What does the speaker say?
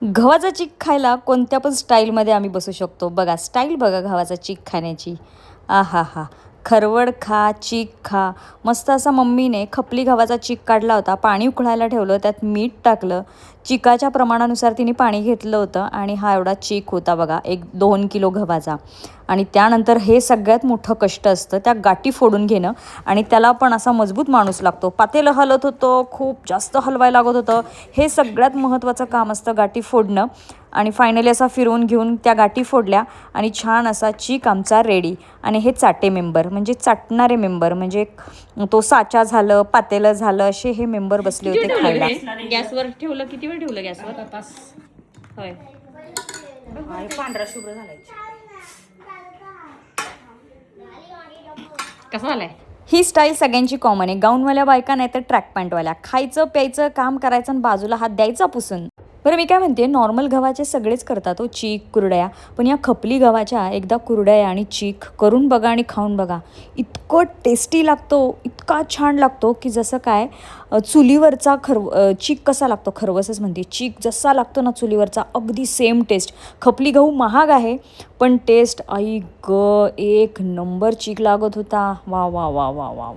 गव्हाचा चीक खायला कोणत्या पण स्टाईलमध्ये आम्ही बसू शकतो. बघा स्टाईल बघा गव्हाचा चीक खाण्याची. आहाहा! खरवड खा, चीक खा. मस्त असा मम्मीने खपली गव्हाचा चीक काढला होता. पाणी उकळायला ठेवलं, त्यात मीठ टाकलं. चिकाच्या प्रमाणानुसार तिने पाणी घेतलं होतं आणि हा एवढा चीक होता बघा, 1-2 किलो गव्हाचा. आणि त्यानंतर हे सगळ्यात मोठं कष्ट असतं, त्या गाठी फोडून घेणं आणि त्याला पण असा मजबूत माणूस लागतो. पातेलं हलत होतं, खूप जास्त हलवायला लागत होतं. हे सगळ्यात महत्त्वाचं काम असतं गाठी फोडणं. आणि फायनली असा फिरवून घेऊन त्या गाठी फोडल्या आणि छान असा चीक आमचा रेडी. आणि हे चाटे मेंबर म्हणजे चाटणारे मेंबर म्हणजे तो साचा झालं, पातेलं झालं, असे हे मेंबर बसले होते खायला. गॅसवर ठेवलं, किती वेळ ठेवलं गॅसवर? तास. होय, पांढरा शुभ्र झालाय. कसा झालाय? ही स्टाईल सगळ्यांची कॉमन आहे. गाऊनवाल्या बायका नाही तर ट्रॅक पॅन्टवाल्या. खायचं प्यायचं काम करायचं आणि बाजूला हात द्यायचा पुसून. बरं मी काय म्हणते, नॉर्मल गव्हाचे सगळेच करतात हो, चीक कुरड्या. पण या खपली गव्हाच्या एकदा कुरड्या आणि चीक करून बघा आणि खाऊन बघा. इतकं टेस्टी लागतो, इतका छान लागतो की जसं काय चुलीवरचा चीक कसा लागतो, खरवसच म्हणते, चीक जसा लागतो ना चुलीवरचा, अगदी सेम टेस्ट. खपली गहू महाग आहे पण टेस्ट आई ग एक नंबर चीक लागत होता. वा वा वा वा वा वा.